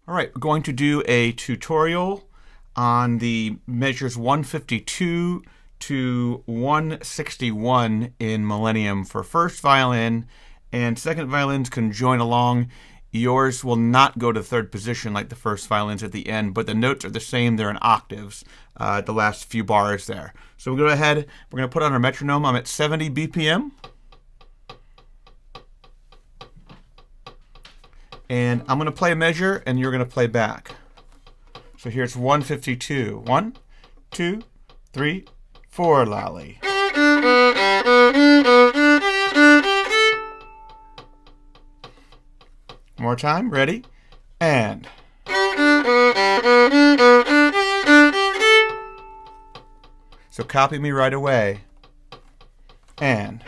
All right, we're going to do a tutorial on the measures 152 to 161 in Millennium for first violin, and second violins can join along. Yours will not go to third position like the first violins at the end, but the notes are the same. They're in octaves, the last few bars there. So we'll go ahead, we're going to put on our metronome. I'm at 70 BPM. And I'm going to play a measure, and you're going to play back. So here's 152. 1, 2, 3, 4, lolly. One more time. Ready? And. So copy me right away. And.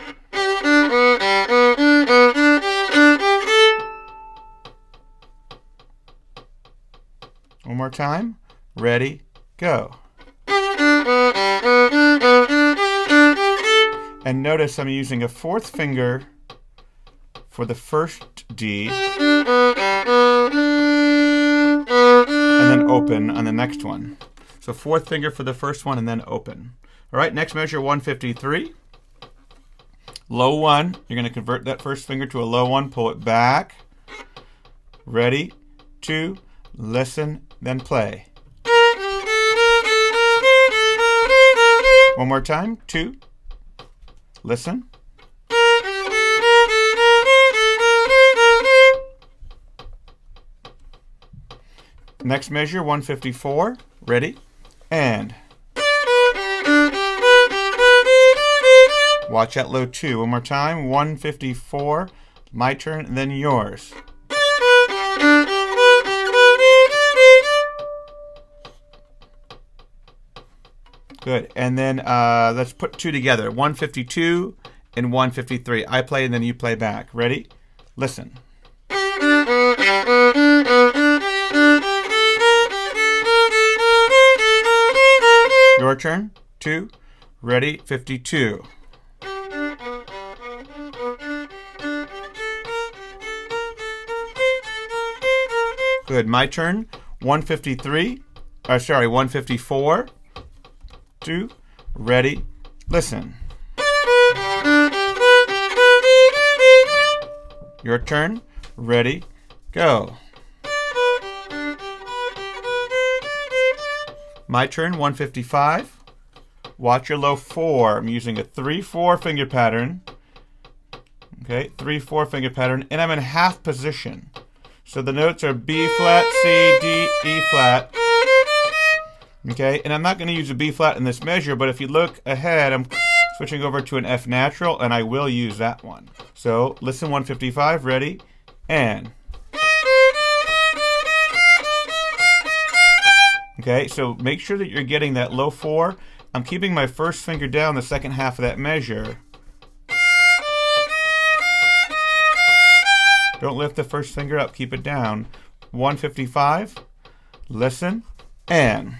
One more time. Ready, go. And notice I'm using a fourth finger for the first D, and then open on the next one. So fourth finger for the first one and then open. All right, next measure 153. Low 1. You're going to convert that first finger to a low 1, pull it back. Ready, 2, listen, then play. One more time. 2. Listen. Next measure, 154. Ready? And. Watch that low 2. One more time. 154. My turn, then yours. Good. And then let's put two together. 152 and 153. I play and then you play back. Ready? Listen. Your turn. 2. Ready? 52. Good. My turn. 153. 154. 2, ready, listen. Your turn, ready, go. My turn, 155. Watch your low 4. I'm using a 3-4 finger pattern. Okay, 3-4 finger pattern, and I'm in half position. So the notes are B flat, C, D, E flat. Okay, and I'm not going to use a B flat in this measure, but if you look ahead, I'm switching over to an F natural, and I will use that one. So listen, 155, ready, and. Okay, so make sure that you're getting that low 4. I'm keeping my first finger down the second half of that measure. Don't lift the first finger up, keep it down. 155, listen, and.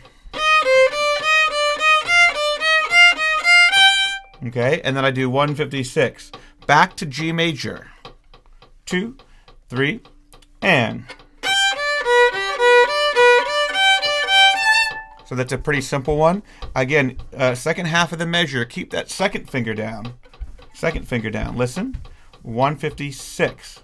Okay, and then I do 156. Back to G major. 2, 3, and. So that's a pretty simple one. Again, second half of the measure, keep that second finger down. Second finger down. Listen. 156.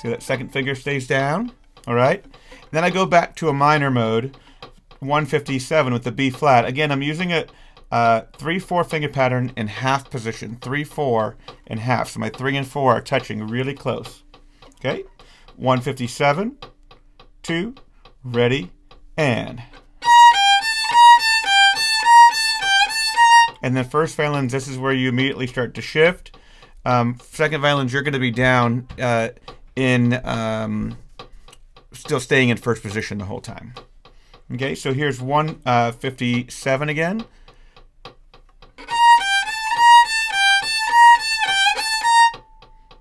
See that second finger stays down? All right. Then I go back to a minor mode, 157 with the B flat. Again, I'm using a 3-4 finger pattern in half position, 3-4 and half. So my 3 and 4 are touching really close. Okay, 157, 2, ready, and. And then first violins, this is where you immediately start to shift. Second violins, you're going to be down still staying in first position the whole time. Okay, so here's 157 again.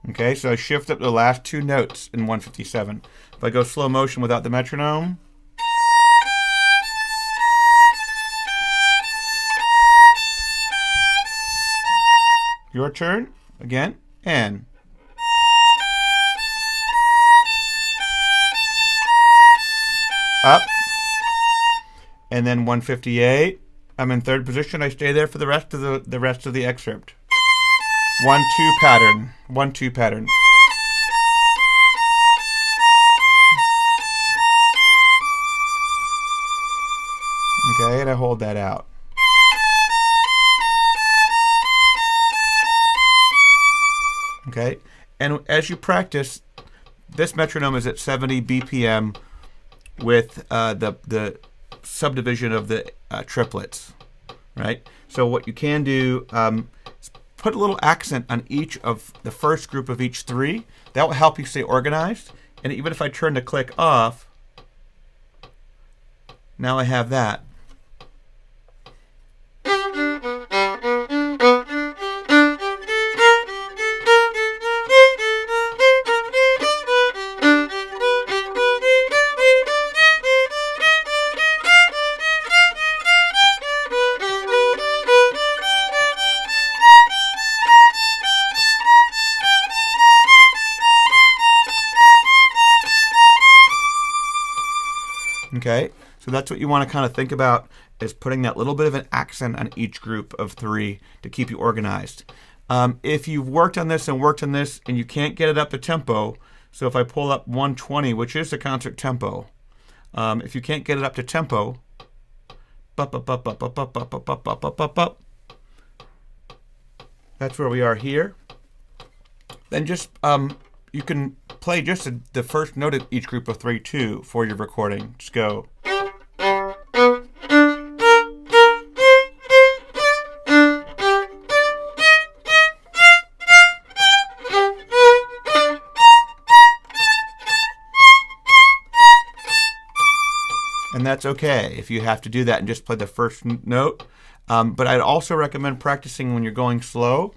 Okay, so I shift up the last 2 notes in 157. If I go slow motion without the metronome. Your turn. Again. And. Up. And then 158. I'm in third position. I stay there for the rest of the excerpt. 1-2 pattern. 1-2 pattern. Okay, and I hold that out. Okay, and as you practice, this metronome is at 70 BPM with the subdivision of the triplets, right? So what you can do is put a little accent on each of the first group of each three. That will help you stay organized. And even if I turn the click off, now I have that. Okay, so that's what you want to kind of think about, is putting that little bit of an accent on each group of three to keep you organized. If you've worked on this and you can't get it up to tempo, so if I pull up 120, which is the concert tempo, if you can't get it up to tempo, that's where we are here. Then just you can play just the first note of each group of three too for your recording. Just go. And that's okay if you have to do that and just play the first note. But I'd also recommend practicing when you're going slow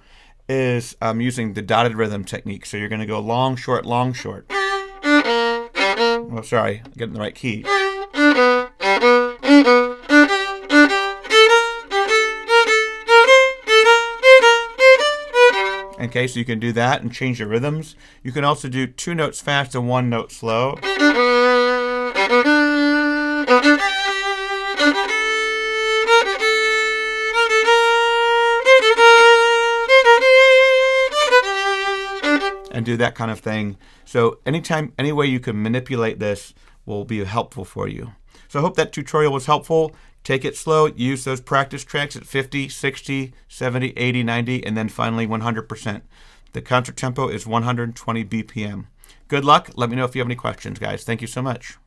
is using the dotted rhythm technique. So you're going to go long, short, long, short. Oh, sorry, getting the right key. Okay, so you can do that and change your rhythms. You can also do 2 notes fast and 1 note slow. And do that kind of thing. So anytime, any way you can manipulate this will be helpful for you. So I hope that tutorial was helpful. Take it slow, use those practice tracks at 50, 60, 70, 80, 90, and then finally 100%. The concert tempo is 120 BPM. Good luck. Let me know if you have any questions, guys. Thank you so much.